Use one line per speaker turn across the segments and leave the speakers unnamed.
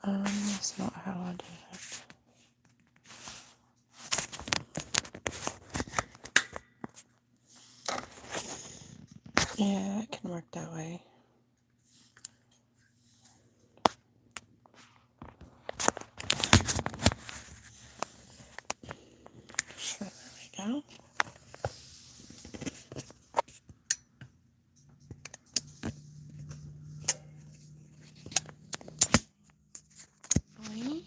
That's not how I do it. Yeah, it can work that way. So there we go. Hopefully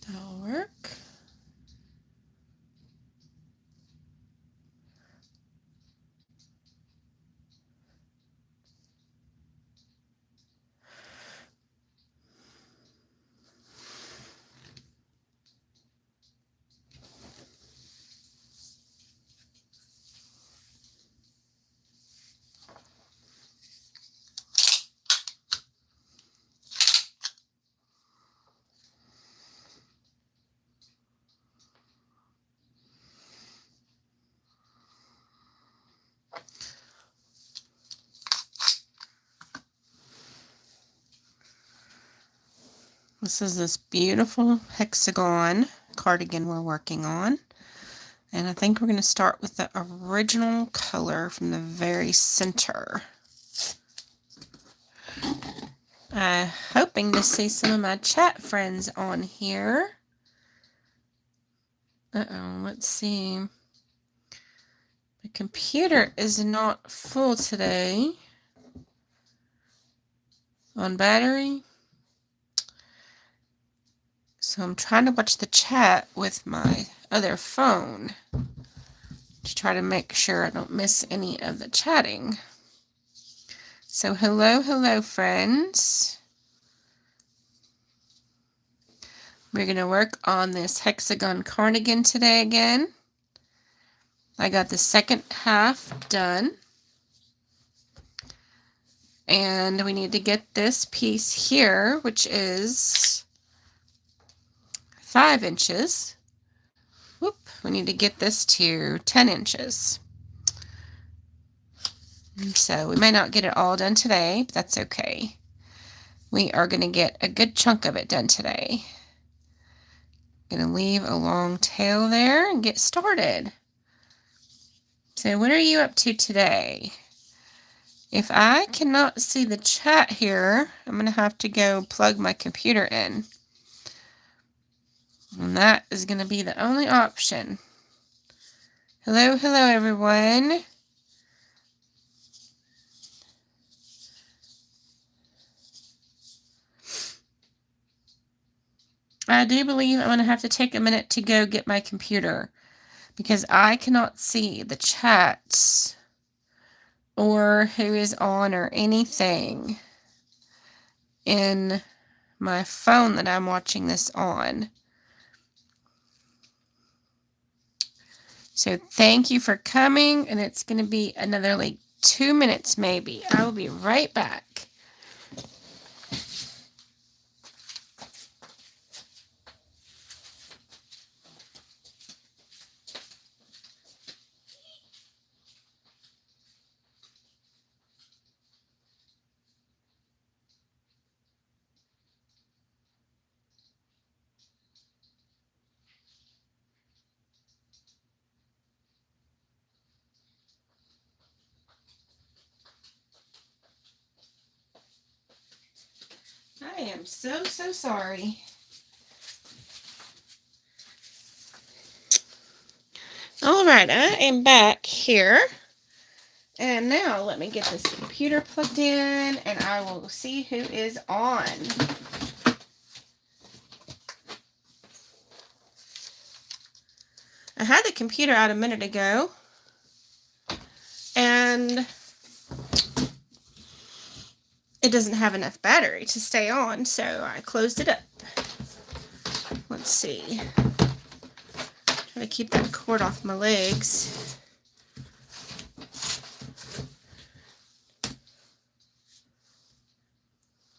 that'll work. This is this beautiful Hexagon cardigan we're working on. And I think we're going to start with the original color from the very center. Hoping to see some of my chat friends on here. Let's see. The computer is not full today on battery. So I'm trying to watch the chat with my other phone to try to make sure I don't miss any of the chatting. So hello friends. We're going to work on this Hexagon cardigan today again. I got the second half done. And we need to get this piece here, which is 5 inches. Whoop, we need to get this to 10 inches. So we may not get it all done today, but that's okay. We are going to get a good chunk of it done today. Going to leave a long tail there and get started. So what are you up to today? If I cannot see the chat here, I'm going to have to go plug my computer in. And that is going to be the only option. Hello everyone. I do believe I'm going to have to take a minute to go get my computer because I cannot see the chats or who is on or anything in my phone that I'm watching this on. So thank you for coming, and it's going to be another like 2 minutes maybe. I will be right back. I am so sorry. All right, I am back here. And now let me get this computer plugged in and I will see who is on. I had the computer out a minute ago and it doesn't have enough battery to stay on, so I closed it up. Let's see. Try to keep that cord off my legs.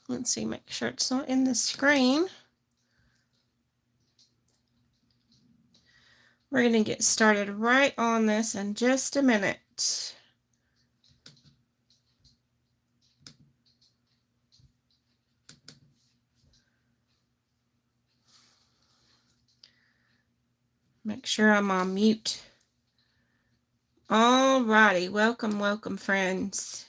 Let's see, make sure it's not in the screen. We're going to get started right on this in just a minute. Make sure I'm on mute. Alrighty, welcome, welcome, friends.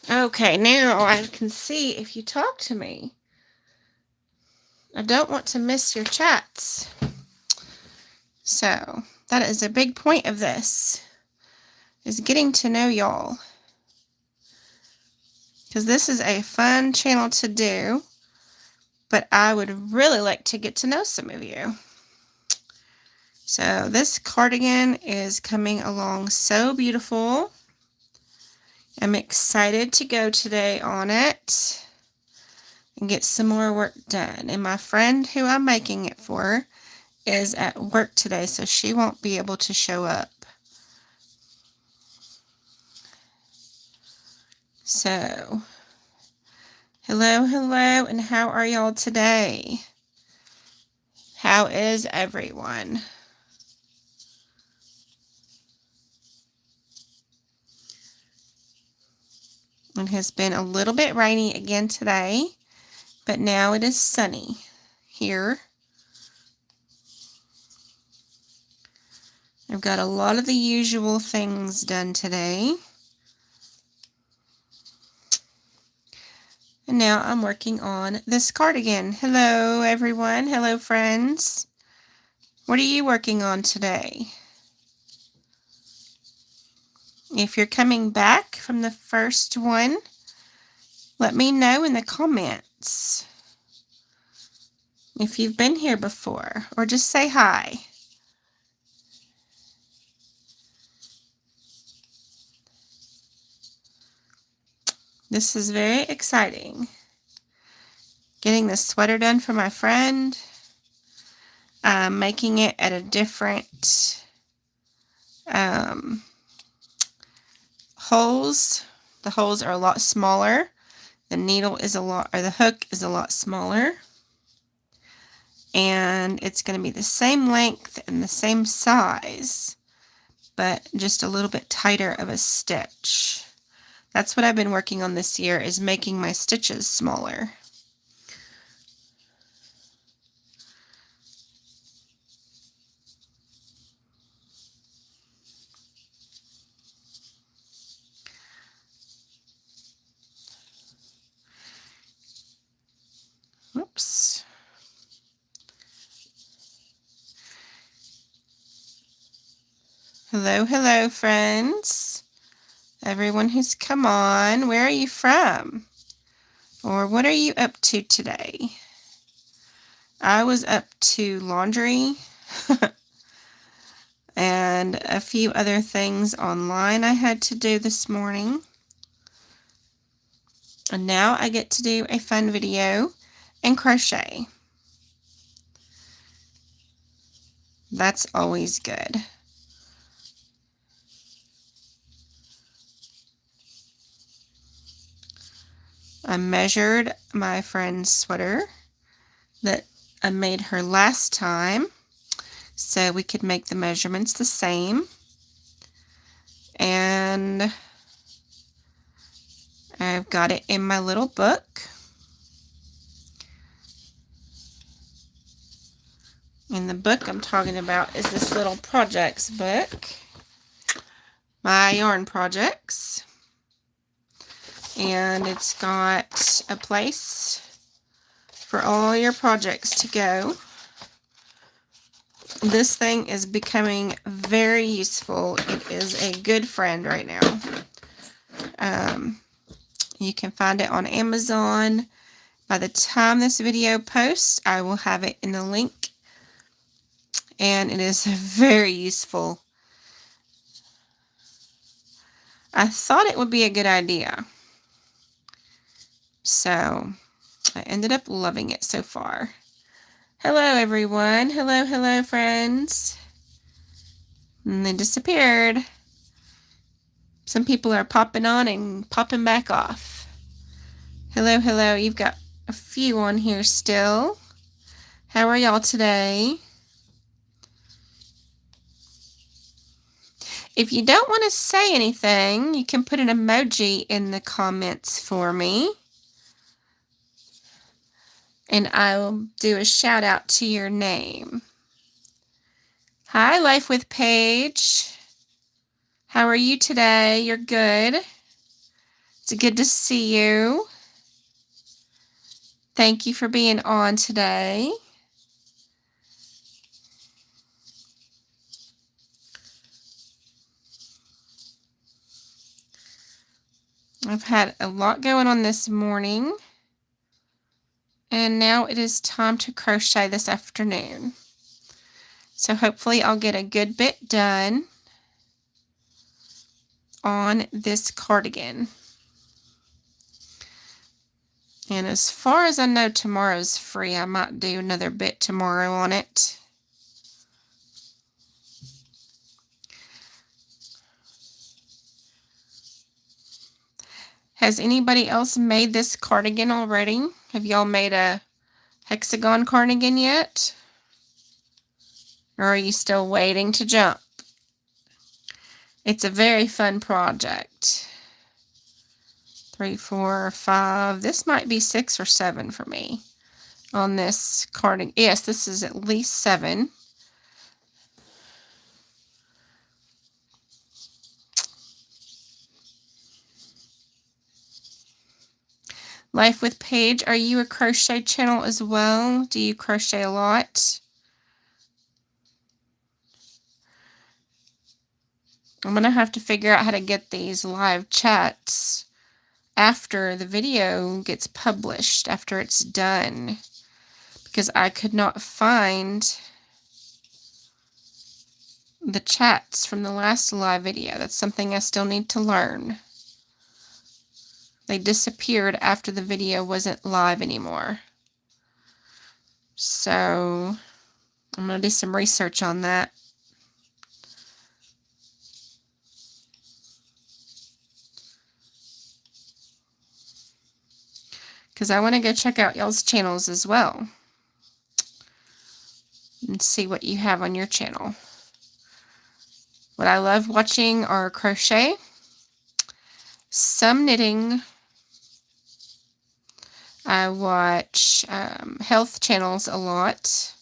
Okay, now I can see if you talk to me. I don't want to miss your chats. So, that is a big point of this, is getting to know y'all. Because this is a fun channel to do, but I would really like to get to know some of you. So, this cardigan is coming along so beautiful. I'm excited to go today on it and get some more work done. And my friend who I'm making it for is at work today, so she won't be able to show up. So, hello, hello, and how are y'all today? How is everyone? It has been a little bit rainy again today, but now it is sunny here. I've got a lot of the usual things done today. And now I'm working on this cardigan. Hello, everyone. Hello, friends. What are you working on today? If you're coming back from the first one, let me know in the comments if you've been here before, or just say hi. This is very exciting. Getting this sweater done for my friend. Making it at a different holes. The holes are a lot smaller. The needle is a lot, or the hook is a lot smaller. And it's going to be the same length and the same size, but just a little bit tighter of a stitch. That's what I've been working on this year, is making my stitches smaller. Oops. Hello, hello, friends. Everyone who's come on, where are you from? Or what are you up to today? I was up to laundry and a few other things online I had to do this morning. And now I get to do a fun video and crochet. That's always good. I measured my friend's sweater that I made her last time, so we could make the measurements the same. And I've got it in my little book. And the book I'm talking about is this little projects book, my yarn projects. And it's got a place for all your projects to go. This thing is becoming very useful. It is a good friend right now. You can find it on Amazon. By the time this video posts, I will have it in the link. And it is very useful. I thought it would be a good idea. So, I ended up loving it so far. Hello, everyone. Hello, hello, friends. And they disappeared. Some people are popping on and popping back off. Hello, hello. You've got a few on here still. How are y'all today? If you don't want to say anything, you can put an emoji in the comments for me. and I'll do a shout out to your name. Hi, Life with Paige. How are you today? You're good. It's good to see you. Thank you for being on today. I've had a lot going on this morning, and now it is time to crochet this afternoon. So hopefully I'll get a good bit done on this cardigan. And as far as I know, tomorrow's free. I might do another bit tomorrow on it. Has anybody else made this cardigan already? Have y'all made a hexagon cardigan yet? Or are you still waiting to jump? It's a very fun project. 3, 4, 5. This might be 6 or 7 for me on this cardigan. Yes, this is at least 7. Life with Paige, are you a crochet channel as well? Do you crochet a lot? I'm going to have to figure out how to get these live chats after the video gets published, after it's done, because I could not find the chats from the last live video. That's something I still need to learn. They disappeared after the video wasn't live anymore. So I'm going to do some research on that. Because I want to go check out y'all's channels as well and see what you have on your channel. What I love watching are crochet, some knitting. I watch health channels a lot,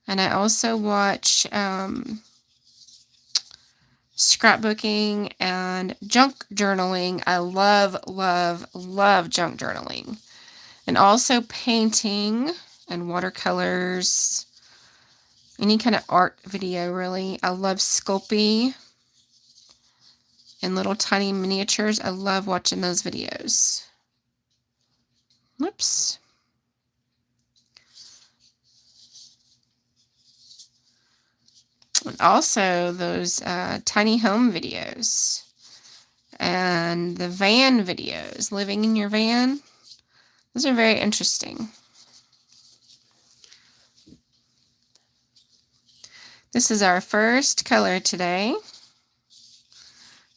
and I also watch scrapbooking and junk journaling. I love, love, love junk journaling. And also painting and watercolors, any kind of art video, really. I love Sculpey and little tiny miniatures. I love watching those videos. Whoops. And also those tiny home videos and the van videos, living in your van. Those are very interesting. This is our first color today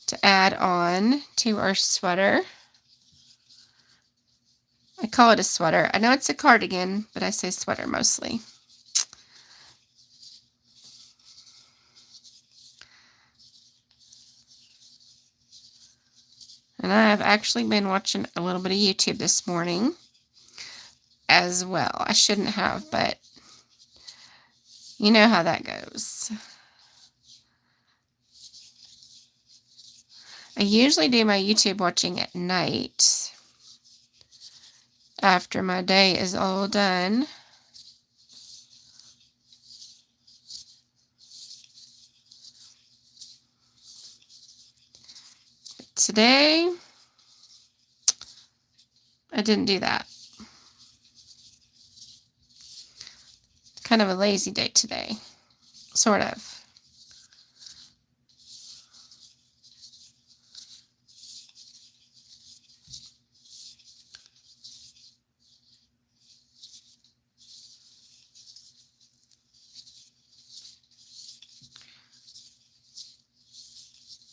to add on to our sweater. I call it a sweater. I know it's a cardigan, but I say sweater mostly. And I have actually been watching a little bit of YouTube this morning as well. I shouldn't have, but you know how that goes. I usually do my YouTube watching at night after my day is all done. But today, I didn't do that. Kind of a lazy day today, sort of.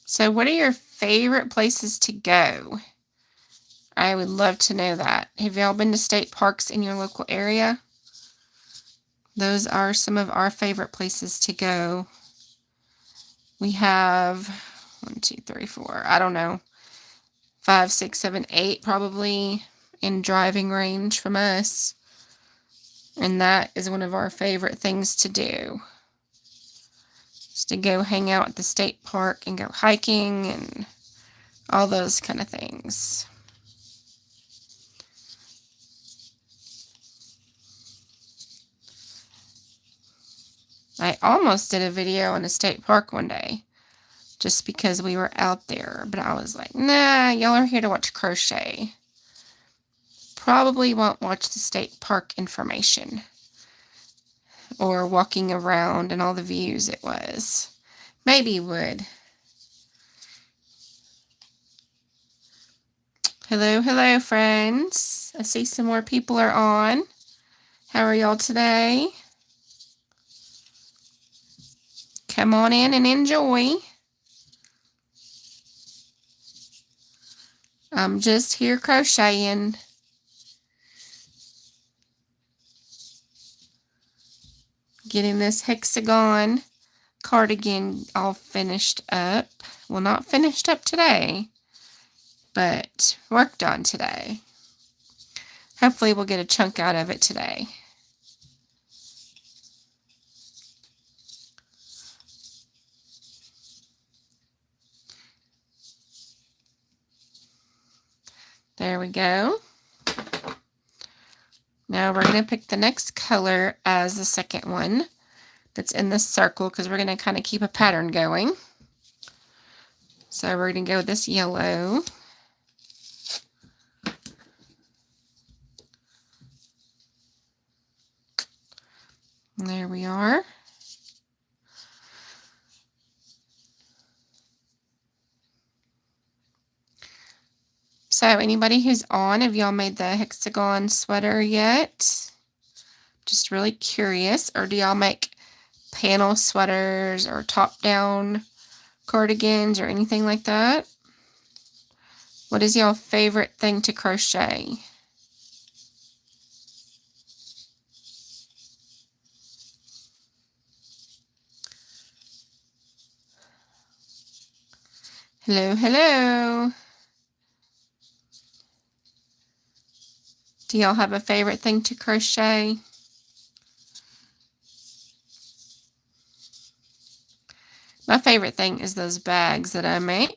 So what are your favorite places to go? I would love to know that. Have y'all been to state parks in your local area? Those are some of our favorite places to go. We have 1, 2, 3, 4, I don't know, 5, 6, 7, 8 probably in driving range from us. And that is one of our favorite things to do. Is to go hang out at the state park and go hiking and all those kind of things. I almost did a video in a state park one day just because we were out there, but I was like, nah, y'all are here to watch crochet. Probably won't watch the state park information or walking around and all the views it was. Maybe would. Hello, hello, friends. I see some more people are on. How are y'all today? Come on in and enjoy. I'm just here crocheting. Getting this Hexagon Cardigan all finished up. Well, not finished up today, but worked on today. Hopefully we'll get a chunk out of it today. There we go. Now we're going to pick the next color as the second one that's in this circle because we're going to kind of keep a pattern going. So we're going to go with this yellow. And there we are. So anybody who's on, have y'all made the hexagon sweater yet? Just really curious. Or do y'all make panel sweaters or top-down cardigans or anything like that? What is y'all favorite thing to crochet? Hello, hello. Do y'all have a favorite thing to crochet? My favorite thing is those bags that I make.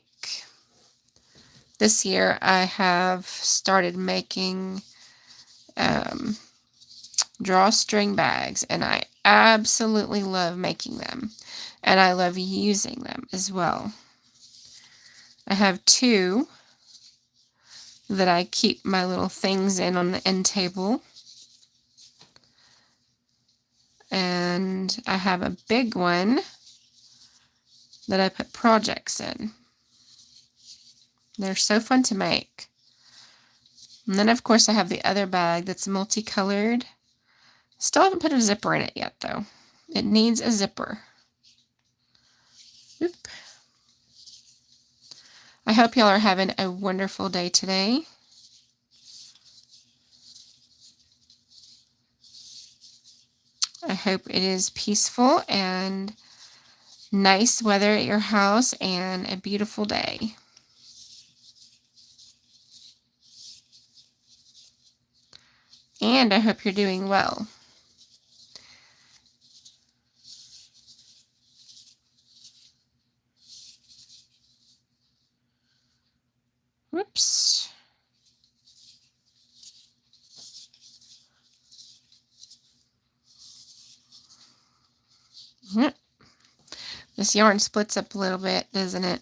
This year I have started making drawstring bags, and I absolutely love making them, and I love using them as well. I have two that I keep my little things in on the end table, and I have a big one that I put projects in. They're so fun to make. And then of course I have the other bag that's multicolored. Still haven't put a zipper in it yet though. It needs a zipper. Oop. I hope y'all are having a wonderful day today. I hope it is peaceful and nice weather at your house and a beautiful day. And I hope you're doing well. Whoops. Yep. This yarn splits up a little bit, doesn't it?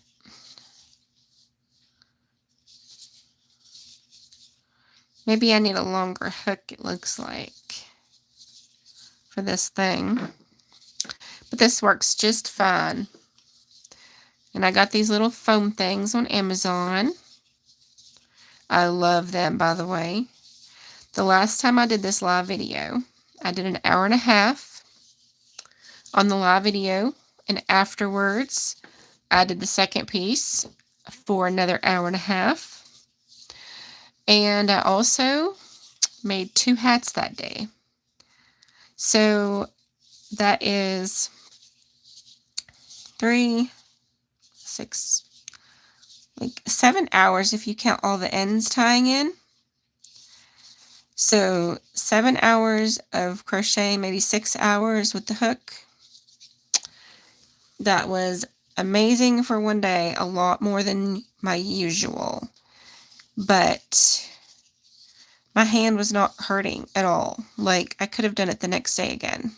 Maybe I need a longer hook, it looks like, for this thing. But this works just fine. And I got these little foam things on Amazon. I love them, by the way. The last time I did this live video, I did an hour and a half on the live video, and afterwards I did the second piece for another hour and a half. And I also made 2 hats that day. So that is 3, 6, like 7 hours if you count all the ends tying in. So 7 hours of crochet, maybe 6 hours with the hook. That was amazing for one day, a lot more than my usual. But my hand was not hurting at all. Like, I could have done it the next day again.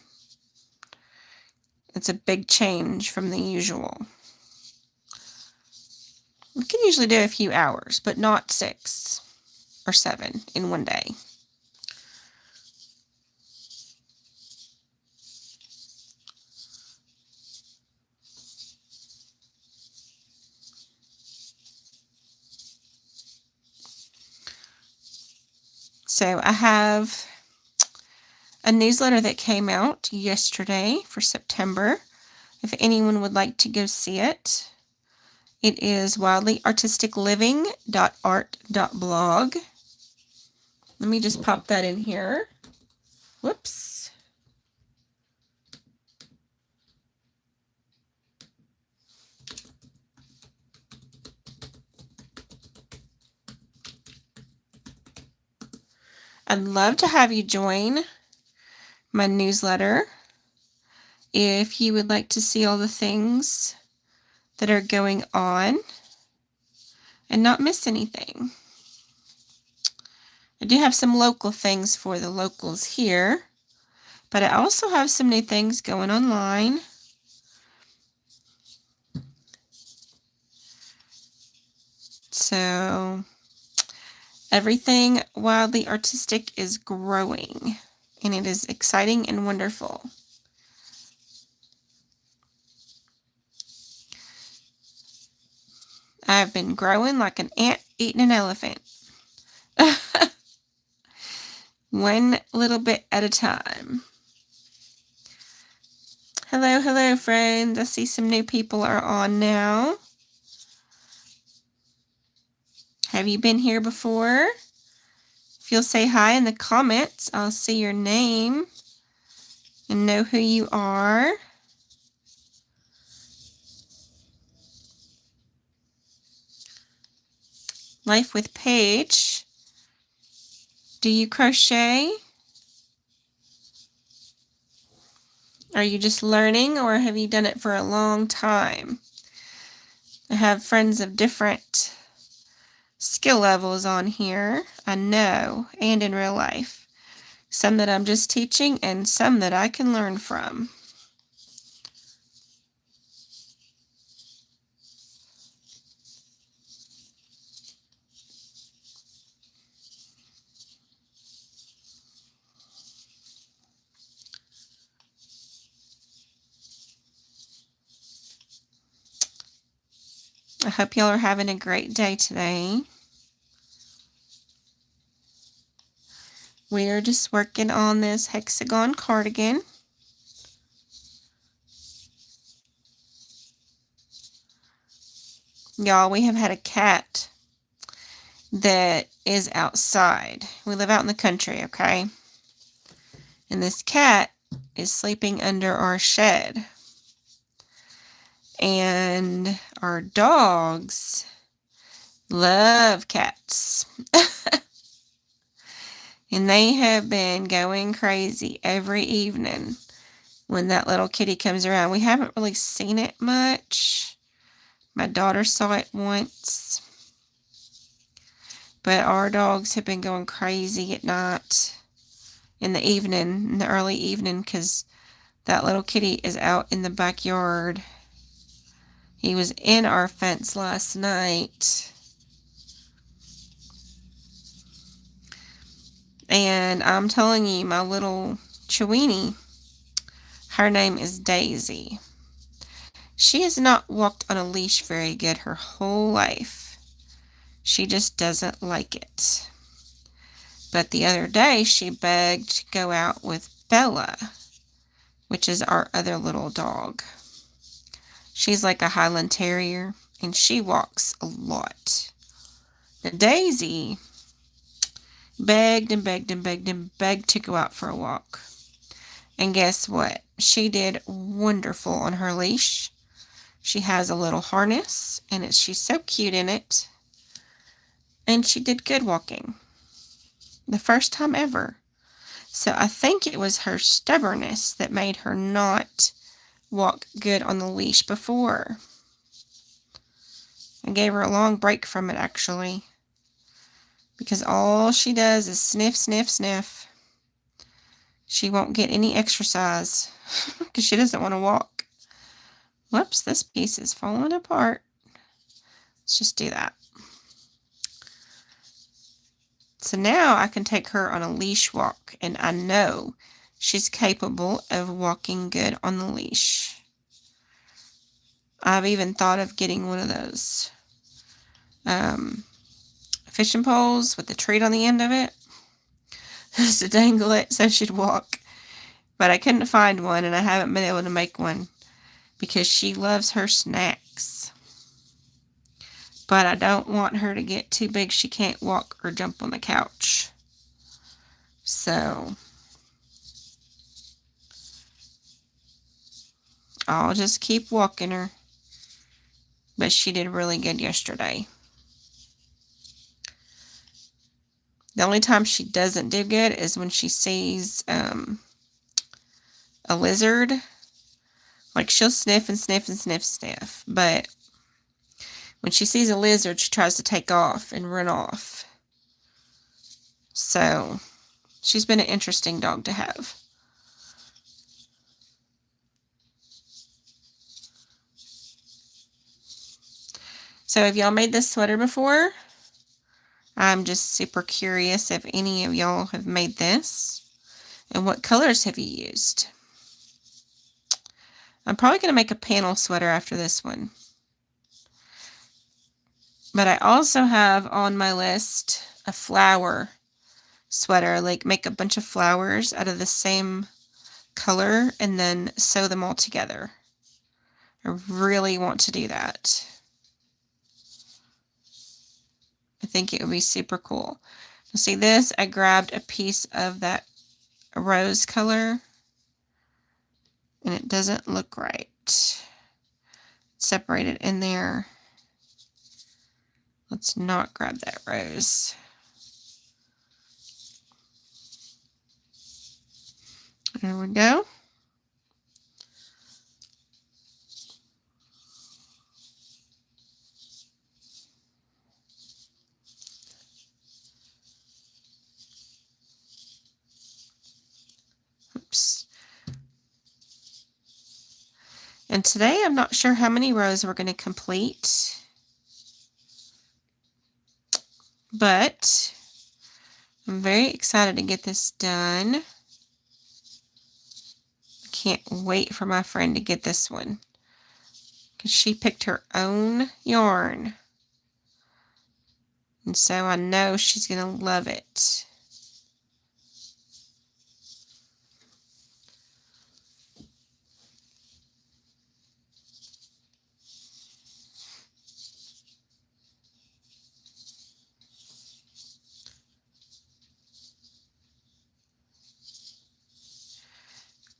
It's a big change from the usual. We can usually do a few hours, but not 6 or 7 in one day. So I have a newsletter that came out yesterday for September. If anyone would like to go see it, it is wildlyartisticliving.art.blog. Let me just pop that in here. Whoops. I'd love to have you join my newsletter if you would like to see all the things that are going on and not miss anything. I do have some local things for the locals here, but I also have some new things going online. So everything Wildly Artistic is growing, and it is exciting and wonderful. I've been growing like an ant eating an elephant. One little bit at a time. Hello, hello, friends. I see some new people are on now. Have you been here before? If you'll say hi in the comments, I'll see your name and know who you are. Life with Paige. Do you crochet? Are you just learning, or have you done it for a long time? I have friends of different skill levels on here, I know, and in real life. Some that I'm just teaching and some that I can learn from. I hope y'all are having a great day today. We are just working on this Hexagon cardigan. Y'all, we have had a cat that is outside. We live out in the country, okay? And this cat is sleeping under our shed. And our dogs love cats. And they have been going crazy every evening when that little kitty comes around. We haven't really seen it much. My daughter saw it once. But our dogs have been going crazy at night, in the evening, in the early evening, because that little kitty is out in the backyard. He was in our fence last night. And I'm telling you, my little Chewini, her name is Daisy. She has not walked on a leash very good her whole life. She just doesn't like it. But the other day, she begged to go out with Bella, which is our other little dog. She's like a Highland Terrier, and she walks a lot. Now, Daisy begged and begged and begged and begged to go out for a walk. And guess what? She did wonderful on her leash. She has a little harness, and she's so cute in it. And she did good walking. The first time ever. So I think it was her stubbornness that made her not walk good on the leash before. I gave her a long break from it, actually, because all she does is sniff, sniff, sniff. She won't get any exercise because she doesn't want to walk. Whoops, this piece is falling apart. Let's just do that. So now I can take her on a leash walk, and I know she's capable of walking good on the leash. I've even thought of getting one of those fishing poles with the treat on the end of it just to dangle it so she'd walk. But I couldn't find one, and I haven't been able to make one because she loves her snacks. But I don't want her to get too big she can't walk or jump on the couch. So I'll just keep walking her. But she did really good yesterday. The only time she doesn't do good is when she sees a lizard. Like, she'll sniff and sniff and sniff, sniff. But when she sees a lizard, she tries to take off and run off. So she's been an interesting dog to have. So have y'all made this sweater before? I'm just super curious if any of y'all have made this. And what colors have you used? I'm probably going to make a panel sweater after this one. But I also have on my list a flower sweater. Like, make a bunch of flowers out of the same color and then sew them all together. I really want to do that. I think it would be super cool. See this? I grabbed a piece of that rose color and it doesn't look right. It's separated in there. Let's not grab that rose. There we go. Oops. And today I'm not sure how many rows we're going to complete, but I'm very excited to get this done. Can't wait for my friend to get this one because she picked her own yarn, and so I know she's going to love it.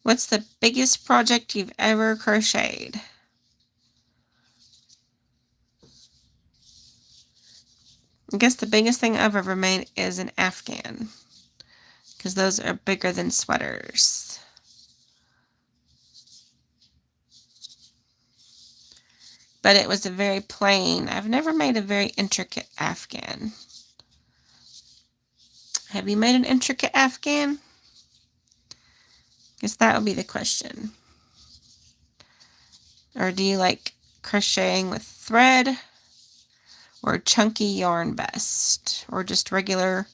What's the biggest project you've ever crocheted? I guess the biggest thing I've ever made is an Afghan, because those are bigger than sweaters. But it was a very plain. I've never made a very intricate Afghan. Have you made an intricate Afghan? Guess that would be the question. Or do you like crocheting with thread or chunky yarn best? Or just regular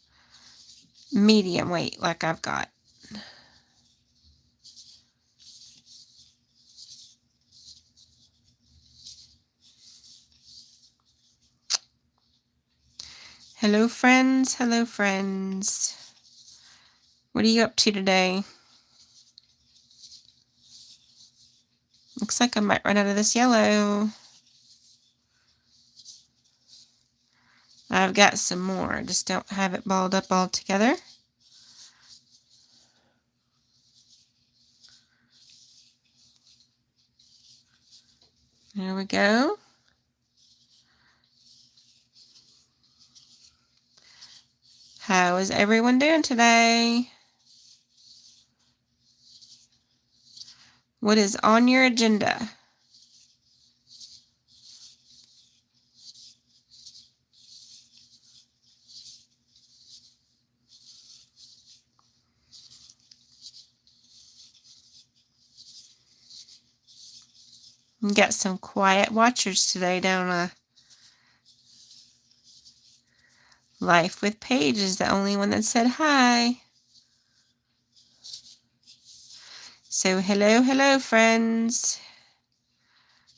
medium weight like I've got? Hello friends, hello friends. What are you up to today? Looks like I might run out of this yellow. I've got some more, I just don't have it balled up all together. There we go. How is everyone doing today? What is on your agenda? We got some quiet watchers today, don't I? Life with Paige is the only one that said hi. So hello, friends.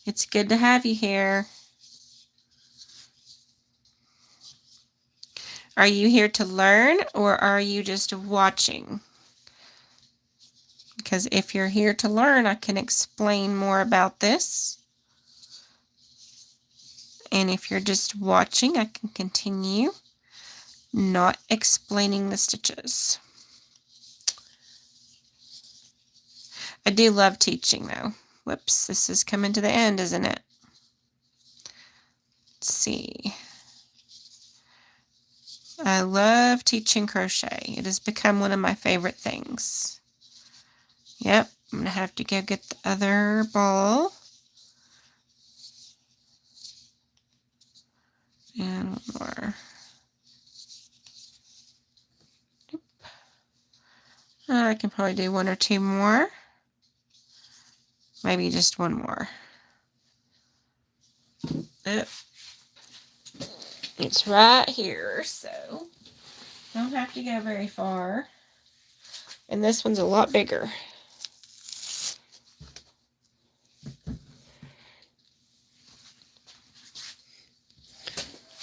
It's good to have you here. Are you here to learn, or are you just watching? Because if you're here to learn, I can explain more about this. And if you're just watching, I can continue not explaining the stitches. I do love teaching though. Whoops, this is coming to the end, isn't it? Let's see. I love teaching crochet. It has become one of my favorite things. Yep, I'm going to have to go get the other ball. And one more. I can probably do one or two more. Maybe just one more. It's right here, so don't have to go very far. And this one's a lot bigger.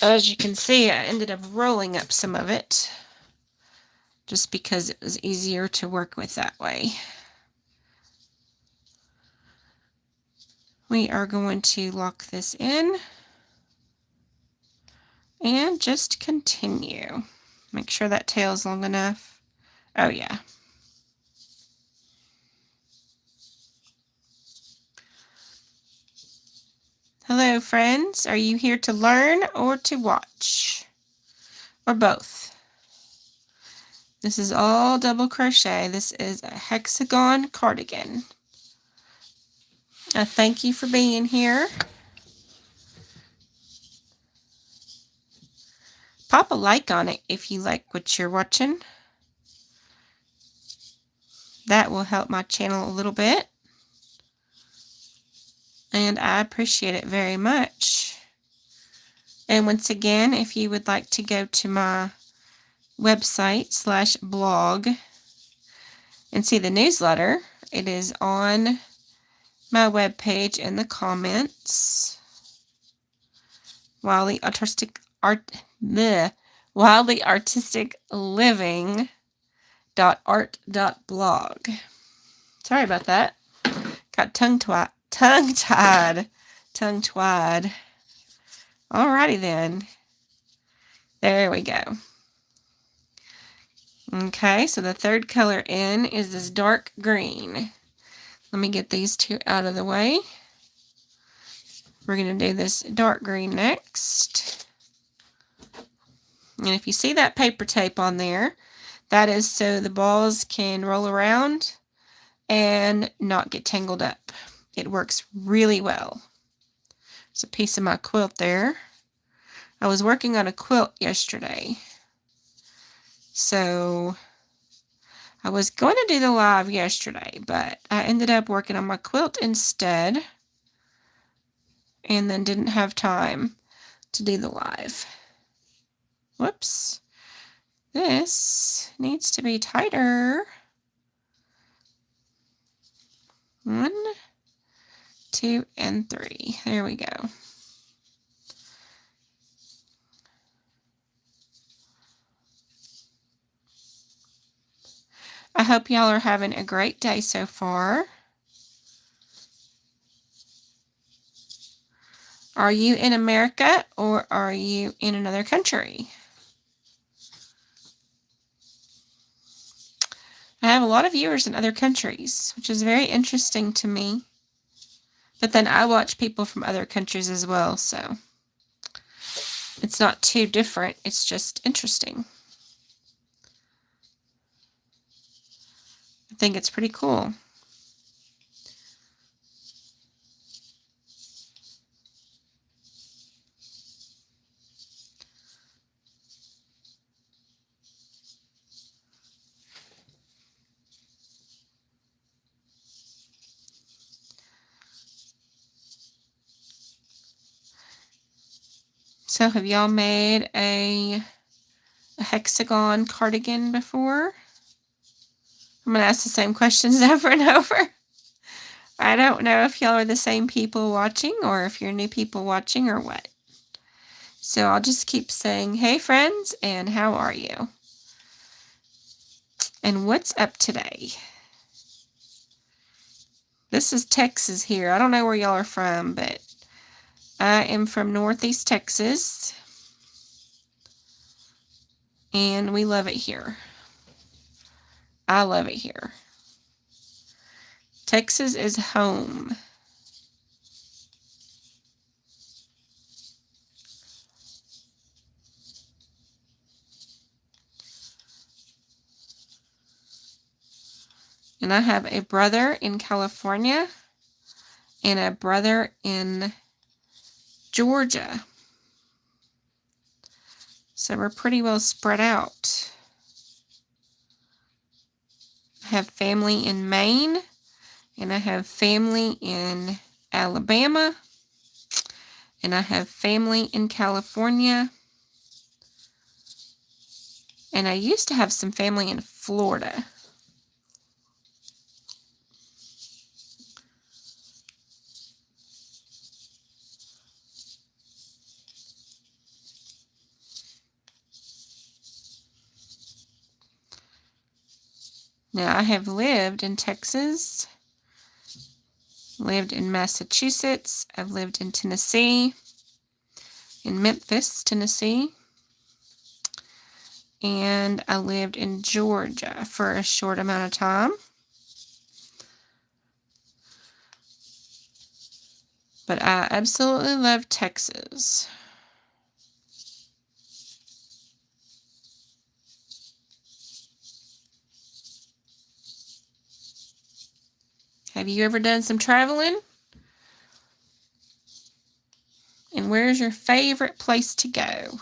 As you can see, I ended up rolling up some of it just because it was easier to work with that way. We are going to lock this in and just continue. Make sure that tail is long enough. Oh yeah. Hello friends, are you here to learn or to watch? Or both? This is all double crochet. This is a hexagon cardigan. Thank you for being here. Pop a like on it if you like what you're watching. That will help my channel a little bit. And I appreciate it very much. And once again, if you would like to go to my website / blog and see the newsletter, it is on my webpage in the comments. Wildly Artistic Living.art.blog. Sorry about that. Got tongue-tied. Alrighty then. There we go. Okay, so the third color in is this dark green. Let me get these two out of the way. We're going to do this dark green next. And if you see that paper tape on there, that is so the balls can roll around and not get tangled up. It works really well. There's a piece of my quilt there. I was working on a quilt yesterday. So I was going to do the live yesterday, but I ended up working on my quilt instead and then didn't have time to do the live. Whoops. This needs to be tighter. 1, 2, and 3. There we go. I hope y'all are having a great day so far. Are you in America or are you in another country? I have a lot of viewers in other countries, which is very interesting to me. But then I watch people from other countries as well, so it's not too different. It's just interesting. think it's pretty cool. So have y'all made a hexagon cardigan before? I'm going to ask the same questions over and over. I don't know if y'all are the same people watching or if you're new people watching or what. So I'll just keep saying, hey friends, and how are you? And what's up today? This is Texas here. I don't know where y'all are from, but I am from Northeast Texas. And we love it here. I love it here. Texas is home. And I have a brother in California and a brother in Georgia. So we're pretty well spread out. I have family in Maine, and I have family in Alabama, and I have family in California, and I used to have some family in Florida. Now, I have lived in Texas, lived in Massachusetts, I've lived in Tennessee, in Memphis, Tennessee, and I lived in Georgia for a short amount of time. But I absolutely love Texas. Have you ever done some traveling? And where's your favorite place to go?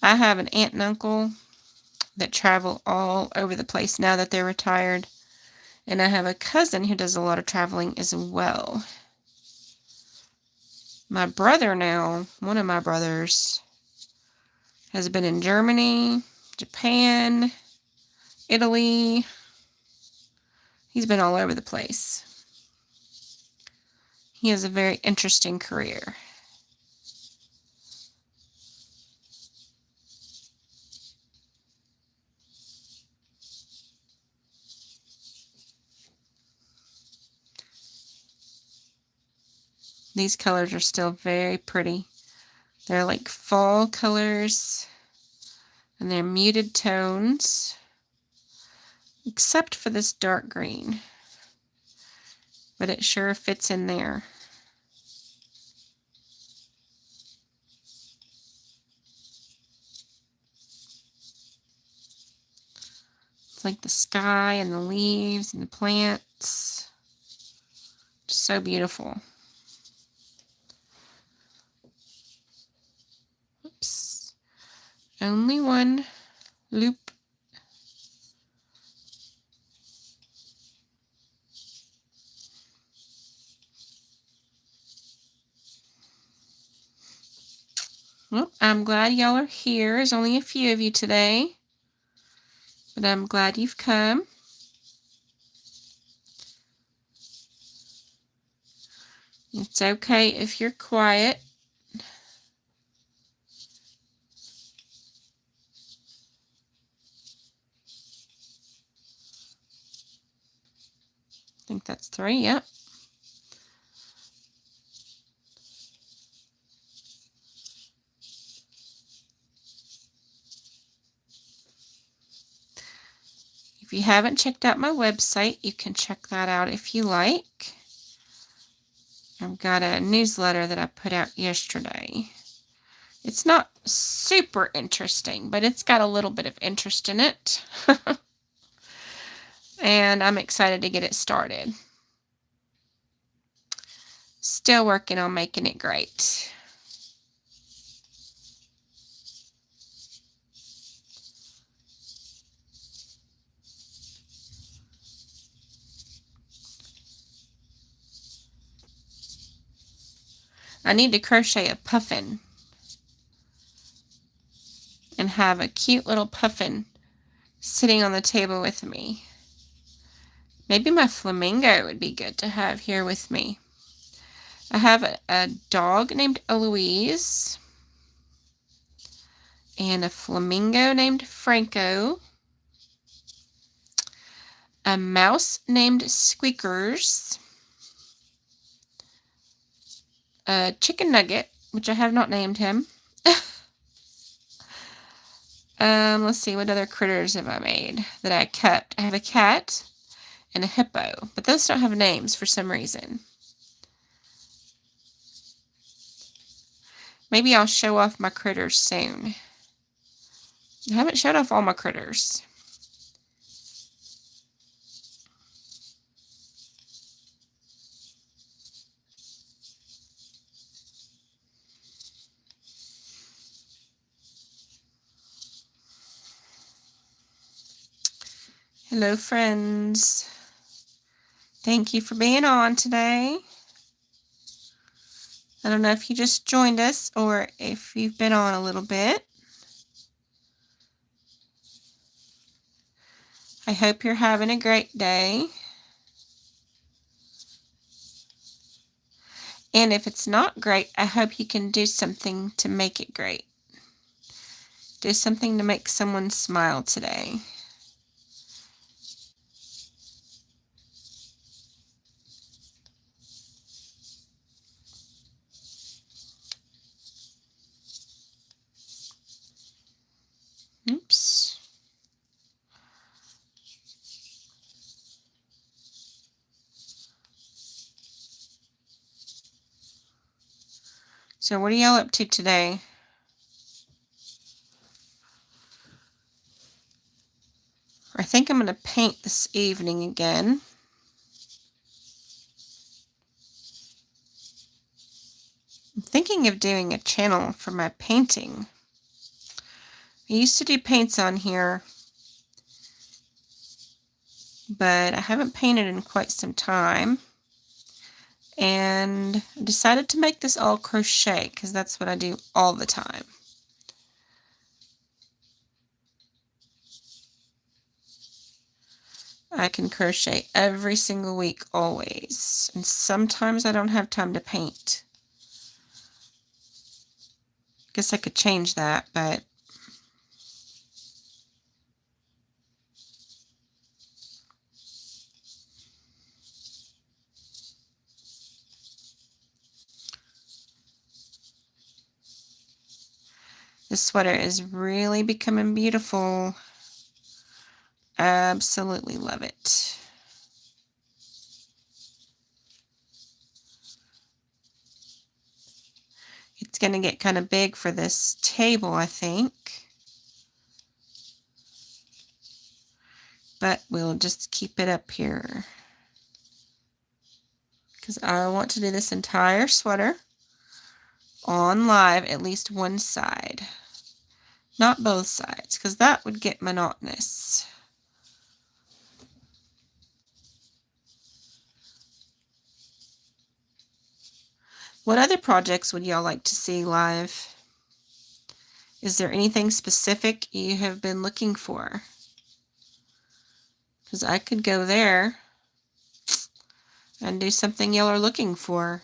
I have an aunt and uncle that travel all over the place now that they're retired. And I have a cousin who does a lot of traveling as well. My brother now, one of my brothers, has been in Germany, Japan, Italy. He's been all over the place. He has a very interesting career. These colors are still very pretty. They're like fall colors, and they're muted tones, except for this dark green. But it sure fits in there. It's like the sky and the leaves and the plants. Just so beautiful. Oops. Only one loop. Well, I'm glad y'all are here. There's only a few of you today, but I'm glad you've come. It's okay if you're quiet. I think that's 3, yep. If you haven't checked out my website, you can check that out if you like. I've got a newsletter that I put out yesterday. It's not super interesting, but it's got a little bit of interest in it. And I'm excited to get it started. Still working on making it great. I need to crochet a puffin and have a cute little puffin sitting on the table with me. Maybe my flamingo would be good to have here with me. I have a dog named Eloise and a flamingo named Franco, a mouse named Squeakers, a chicken nugget, which I have not named him. Let's see, what other critters have I made that I kept? I have a cat and a hippo, but those don't have names for some reason. Maybe I'll show off my critters soon. I haven't showed off all my critters. Hello, friends. Thank you for being on today. I don't know if you just joined us or if you've been on a little bit. I hope you're having a great day. And if it's not great, I hope you can do something to make it great. Do something to make someone smile today. Oops. So what are y'all up to today? I think I'm going to paint this evening again. I'm thinking of doing a channel for my painting. I used to do paints on here, but I haven't painted in quite some time. And I decided to make this all crochet because that's what I do all the time. I can crochet every single week, always. And sometimes I don't have time to paint. Guess I could change that, but this sweater is really becoming beautiful. Absolutely love it. It's going to get kind of big for this table, I think. But we'll just keep it up here, because I want to do this entire sweater on live, at least one side. Not both sides, because that would get monotonous. What other projects would y'all like to see live? Is there anything specific you have been looking for? Because I could go there and do something y'all are looking for.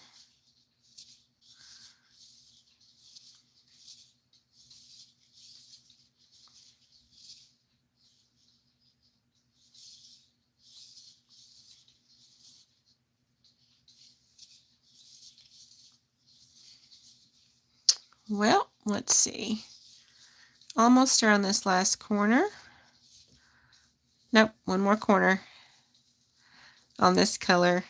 Well, let's see. Almost around this last corner. Nope, one more corner on this color.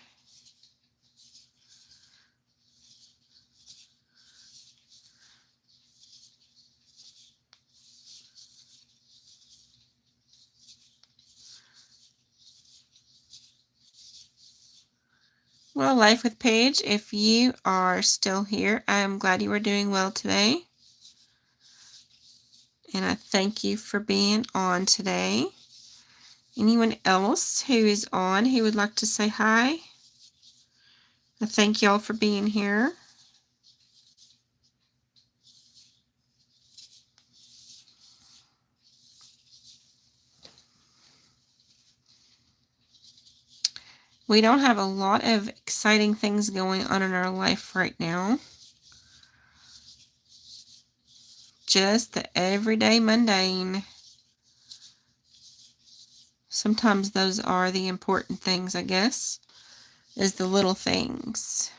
Well, Life with Paige, if you are still here, I'm glad you are doing well today. And I thank you for being on today. Anyone else who is on who would like to say hi? I thank y'all for being here. We don't have a lot of exciting things going on in our life right now. Just the everyday mundane. Sometimes those are the important things, I guess, is the little things.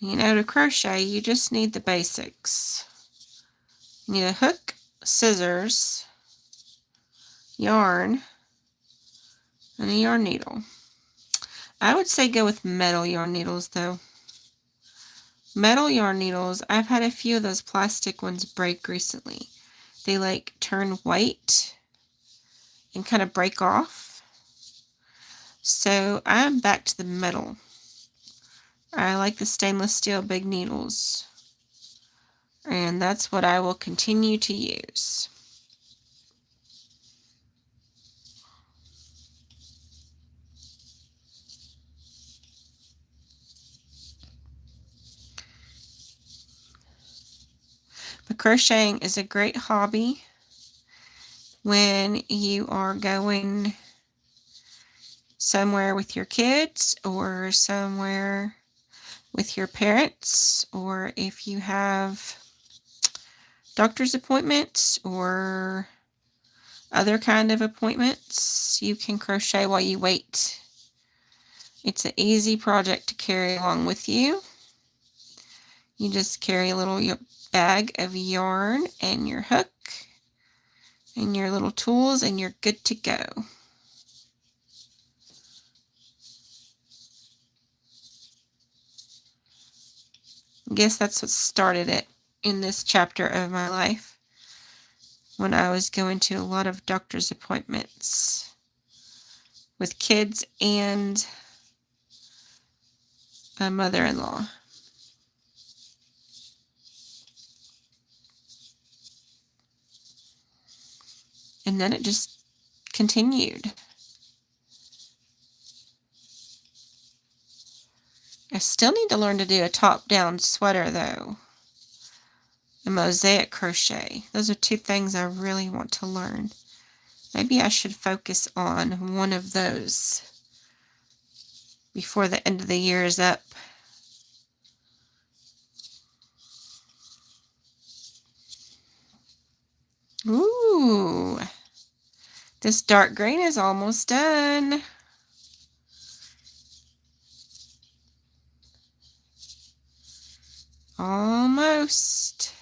You know, to crochet, you just need the basics. You need a hook, scissors, yarn, and a yarn needle. I would say go with metal yarn needles, though. Metal yarn needles, I've had a few of those plastic ones break recently. They like turn white and kind of break off. So I'm back to the metal. I like the stainless steel big needles. And that's what I will continue to use. But crocheting is a great hobby when you are going somewhere with your kids or somewhere with your parents, or if you have doctor's appointments or other kind of appointments, you can crochet while you wait. It's an easy project to carry along with you. You just carry a little bag of yarn and your hook and your little tools and you're good to go. I guess that's what started it in this chapter of my life, when I was going to a lot of doctor's appointments with kids and a mother-in-law. And then it just continued. I still need to learn to do a top-down sweater, though. A mosaic crochet. Those are two things I really want to learn. Maybe I should focus on one of those before the end of the year is up. Ooh, this dark green is almost done. Almost.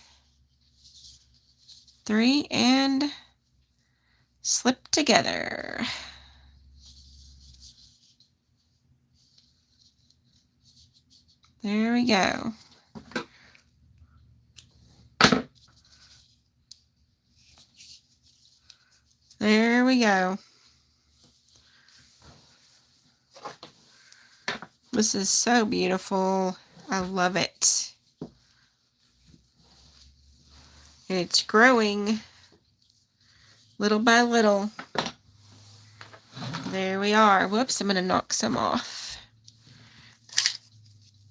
3 and slip together. There we go. There we go. This is so beautiful. I love it. And it's growing little by little. There we are. Whoops, I'm going to knock some off.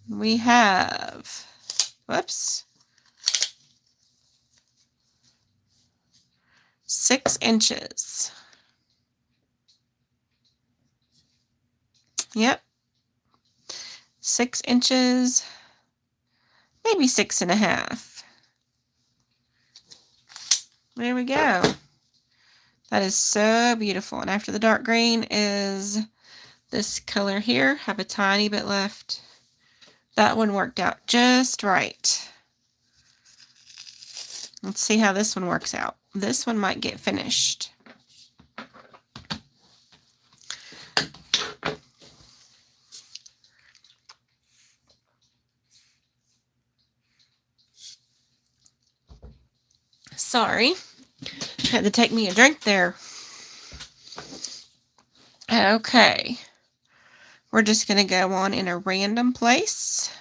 We have, whoops, 6 inches. Yep. 6 inches, maybe 6.5. There we go. That is so beautiful. And after the dark green is this color here. Have a tiny bit left. That one worked out just right. Let's see how this one works out. This one might get finished. Sorry. Had to take me a drink there. Okay. We're just going to go on in a random place.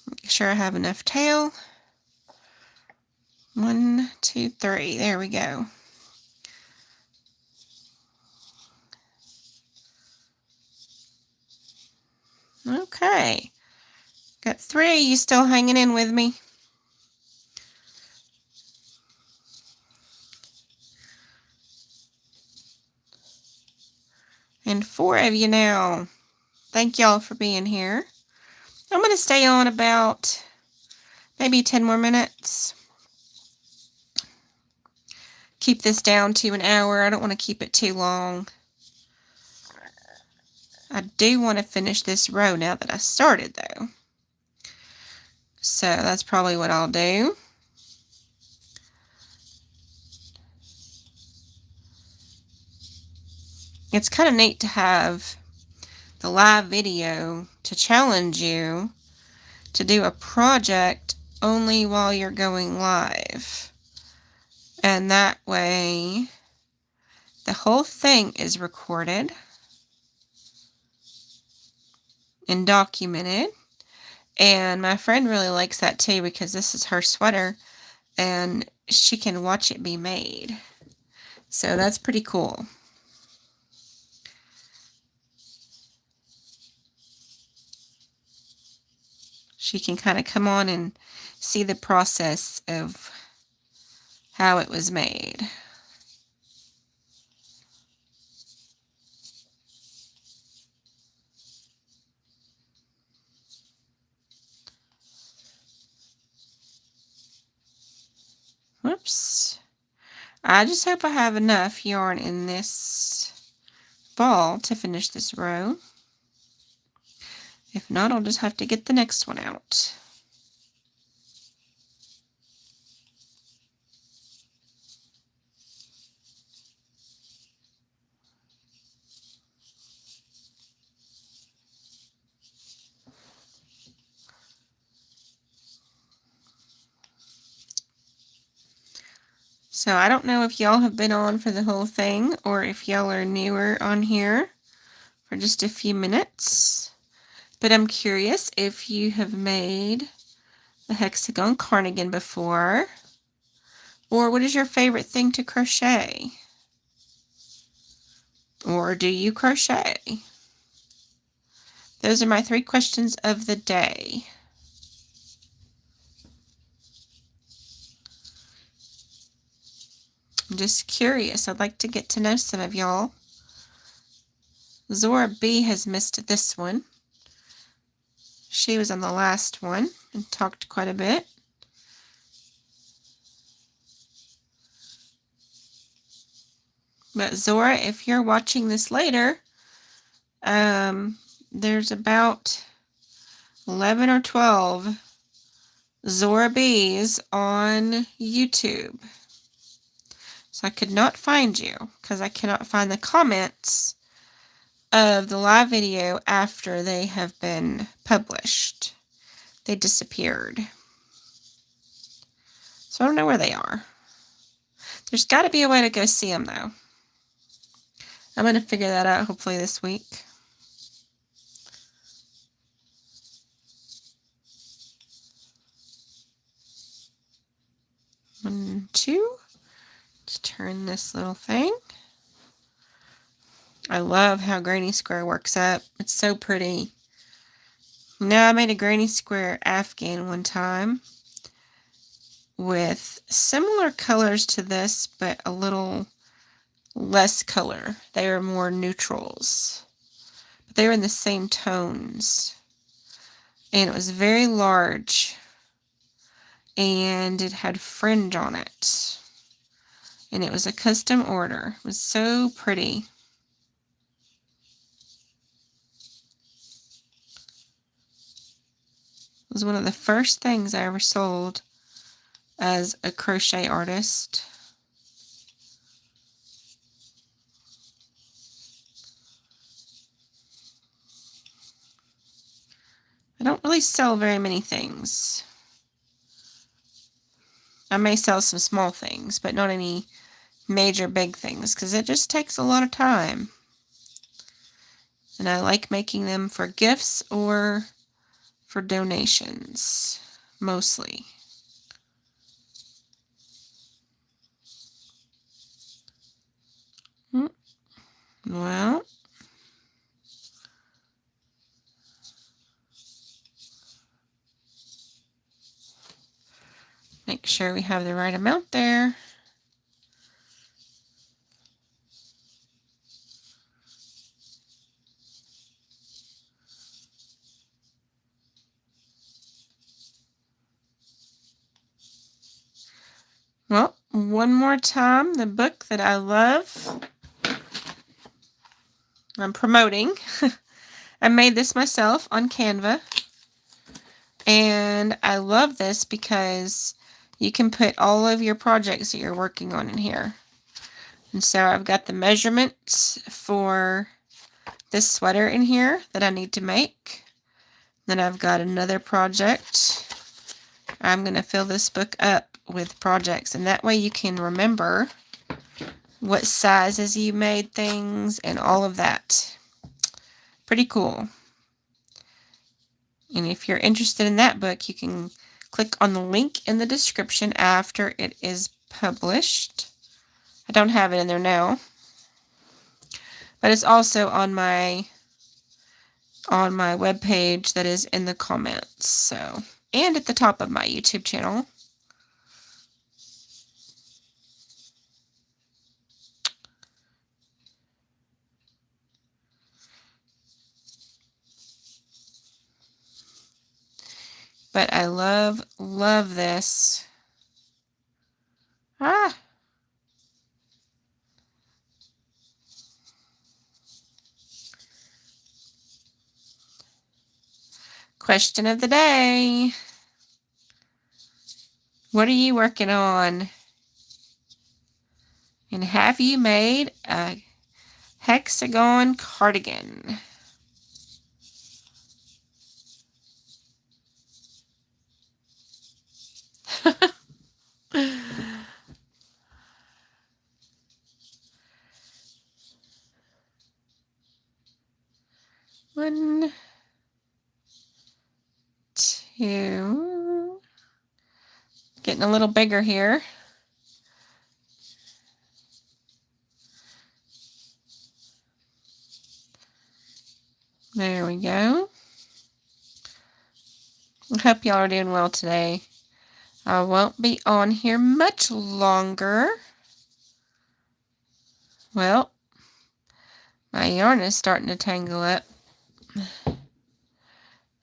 Make sure I have enough tail. 1, 2, 3. There we go. Okay. Got 3. You still hanging in with me? And 4 of you now. Thank y'all for being here. I'm going to stay on about maybe 10 more minutes. Keep this down to an hour. I don't want to keep it too long. I do want to finish this row now that I started, though. So that's probably what I'll do. It's kind of neat to have the live video to challenge you to do a project only while you're going live. And that way, the whole thing is recorded and documented. And my friend really likes that too, because this is her sweater and she can watch it be made. So that's pretty cool. She can kind of come on and see the process of how it was made. Whoops. I just hope I have enough yarn in this ball to finish this row. If not, I'll just have to get the next one out. So I don't know if y'all have been on for the whole thing or if y'all are newer on here for just a few minutes. But I'm curious if you have made the Hexagon Cardigan before, or what is your favorite thing to crochet? Or do you crochet? Those are my 3 questions of the day. I'm just curious. I'd like to get to know some of y'all. Zora B has missed this one. She was on the last one and talked quite a bit. But Zora, if you're watching this later, there's about 11 or 12 Zora B's on YouTube. So I could not find you because I cannot find the comments of the live video after they have been published. They disappeared. So I don't know where they are. There's got to be a way to go see them, though. I'm going to figure that out hopefully this week. One, two. Let's turn this little thing. I love how Granny Square works up. It's so pretty. Now I made a Granny Square Afghan one time with similar colors to this, but a little less color. They were more neutrals, but they were in the same tones. And it was very large. and it had fringe on it. And it was a custom order. It was so pretty. It was one of the first things I ever sold as a crochet artist. I don't really sell very many things. I may sell some small things, but not any major big things, because it just takes a lot of time. And I like making them for gifts or for donations, mostly. Well, make sure we have the right amount there. Well, one more time, the book that I love, I'm promoting. I made this myself on Canva. And I love this because you can put all of your projects that you're working on in here. And so I've got the measurements for this sweater in here that I need to make. Then I've got another project. I'm going to fill this book up with projects, and that way you can remember what sizes you made things and all of that. Pretty cool. And if you're interested in that book, you can click on the link in the description after it is published. I don't have it in there now, but it's also on my webpage that is in the comments. So, and at the top of my YouTube channel. But I love this. Question of the day. What are you working on? And have you made a hexagon cardigan? One, two, getting a little bigger here. There we go. I hope y'all are doing well today. I won't be on here much longer. Well, my yarn is starting to tangle up.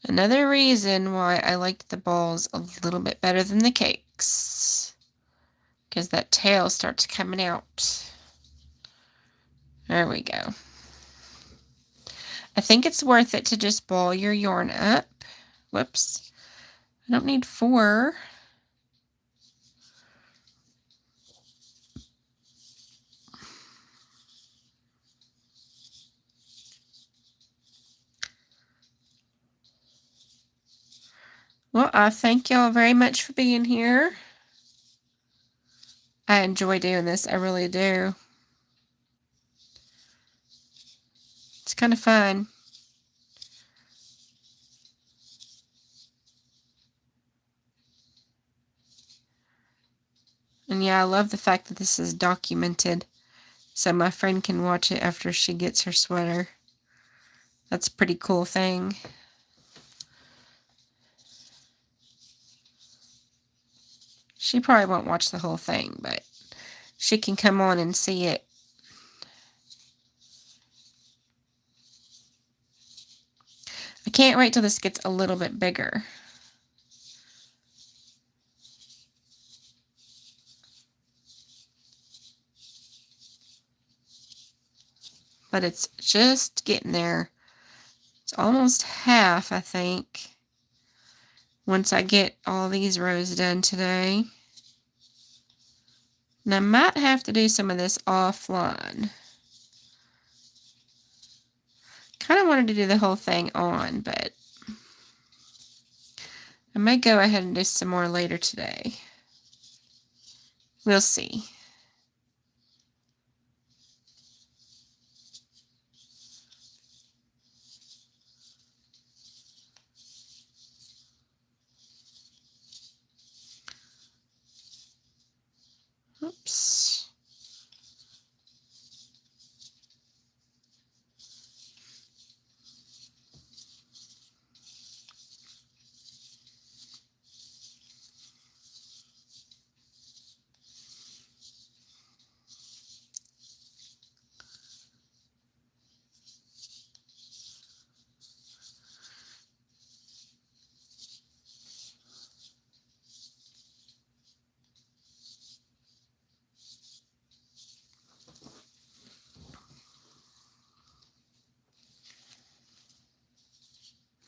Another reason why I liked the balls a little bit better than the cakes, because that tail starts coming out. There we go. I think it's worth it to just ball your yarn up. Whoops. I don't need 4. Well, I thank y'all very much for being here. I enjoy doing this. I really do. It's kind of fun. And yeah, I love the fact that this is documented, so my friend can watch it after she gets her sweater. That's a pretty cool thing. She probably won't watch the whole thing, but she can come on and see it. I can't wait till this gets a little bit bigger. but it's just getting there. It's almost half, I think, once I get all these rows done today. And I might have to do some of this offline. Kind of wanted to do the whole thing on, but I may go ahead and do some more later today. We'll see. Oops.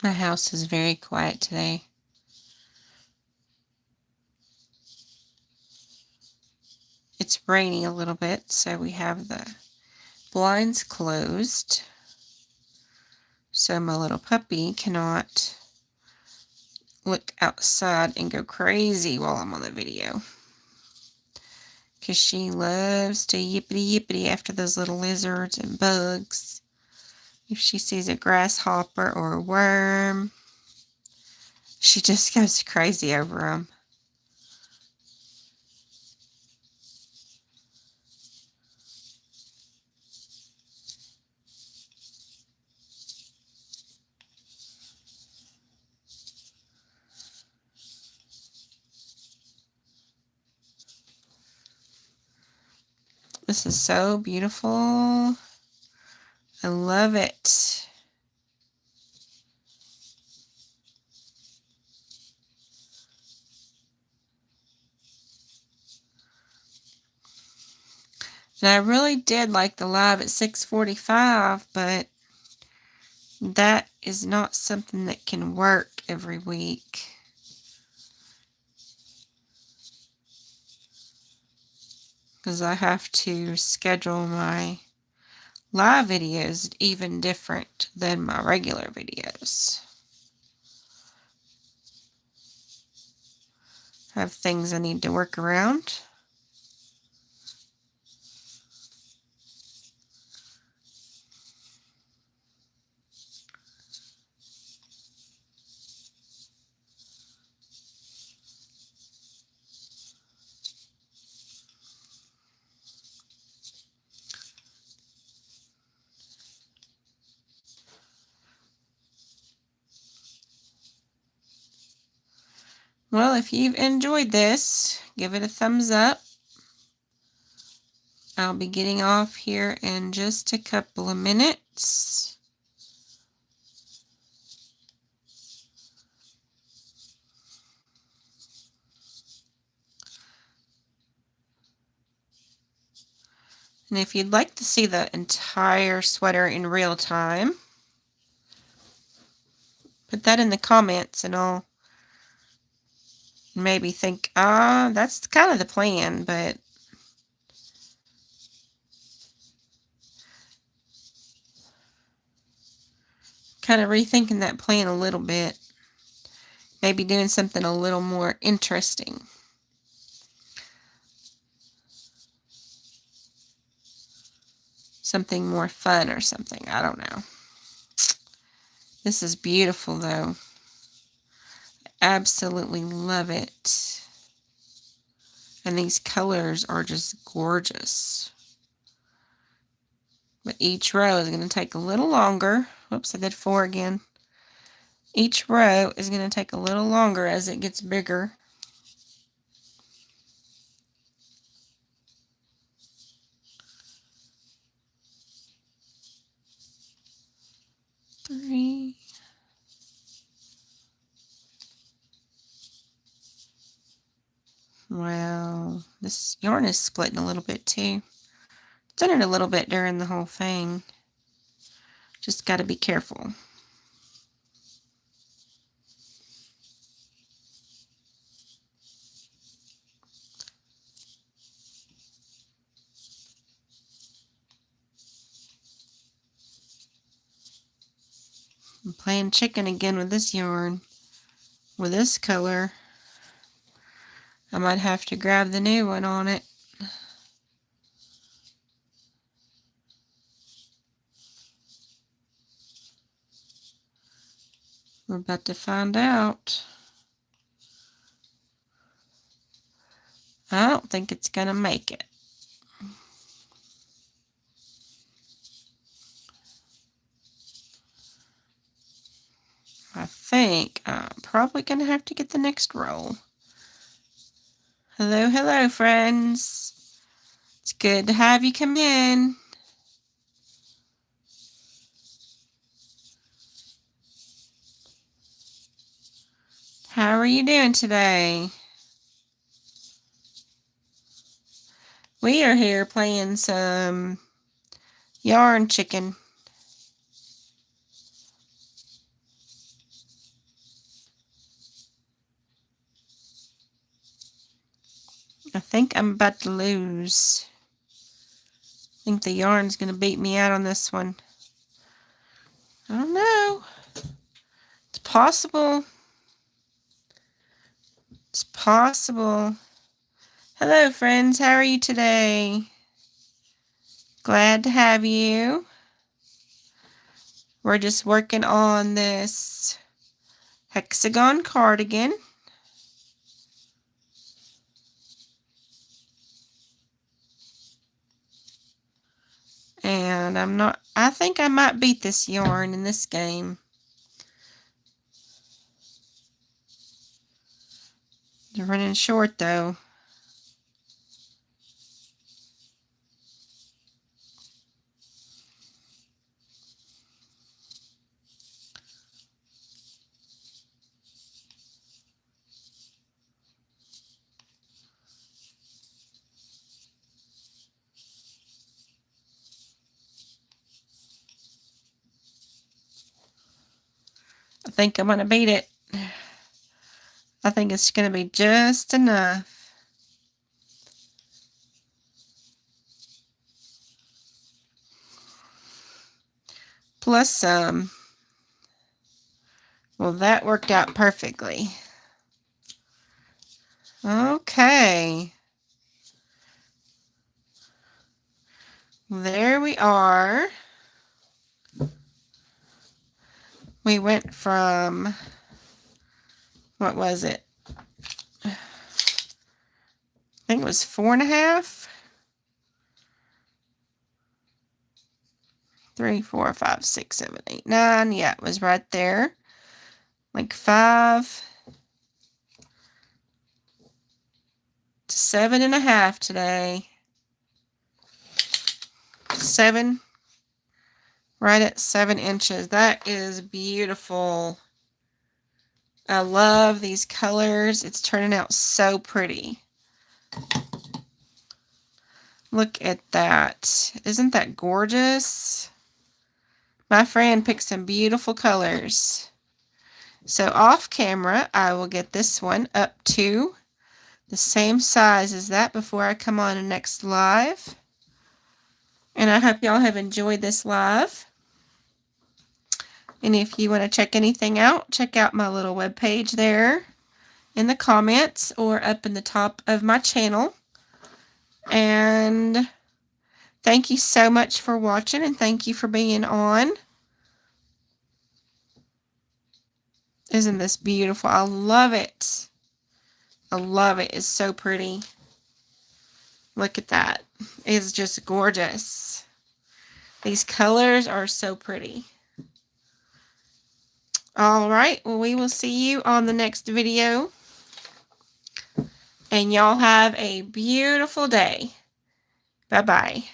My house is very quiet today. It's raining a little bit, so we have the blinds closed, so my little puppy cannot look outside and go crazy while I'm on the video, because she loves to yippity yippity after those little lizards and bugs. If she sees a grasshopper or a worm, she just goes crazy over them. This is so beautiful. I love it. And I really did like the live at 6:45, but that is not something that can work every week. Because I have to schedule my live videos even different than my regular videos. I have things I need to work around. Well, if you've enjoyed this, give it a thumbs up. I'll be getting off here in just a couple of minutes. And if you'd like to see the entire sweater in real time, put that in the comments and I'll maybe think, that's kind of the plan, but kind of rethinking that plan a little bit. Maybe doing something a little more interesting. Something more fun or something. I don't know. This is beautiful though. Absolutely love it. And these colors are just gorgeous. But each row is going to take a little longer. Whoops, I did 4 again. Each row is going to take a little longer as it gets bigger. Three. Wow, this yarn is splitting a little bit too. It's done it a little bit during the whole thing. Just got to be careful. I'm playing chicken again with this yarn. With this color, I might have to grab the new one on it. We're about to find out. I don't think it's going to make it. I think I'm probably going to have to get the next roll. Hello, hello, friends. It's good to have you come in. How are you doing today? We are here playing some yarn chicken. I think I'm about to lose. I think the yarn's going to beat me out on this one. I don't know. It's possible. It's possible. Hello, friends. How are you today? Glad to have you. We're just working on this Hexagon cardigan. And I think I might beat this yarn in this game. They're running short though. I think I'm going to beat it. I think it's going to be just enough. Plus some. Well, that worked out perfectly. Okay. There we are. We went from, what was it? I think it was 4.5. 3, 4, 5, 6, 7, 8, 9. Yeah, it was right there. Like 5 to 7.5 today. 7. Right at 7 inches. That is beautiful. I love these colors. It's turning out so pretty. Look at that. Isn't that gorgeous? My friend picked some beautiful colors. So off camera, I will get this one up to the same size as that before I come on the next live. And I hope y'all have enjoyed this live. And if you want to check anything out, check out my little webpage there in the comments or up in the top of my channel. And thank you so much for watching and thank you for being on. Isn't this beautiful? I love it. I love it. It's so pretty. Look at that. It's just gorgeous. These colors are so pretty. All right, well, we will see you on the next video. And y'all have a beautiful day. Bye-bye.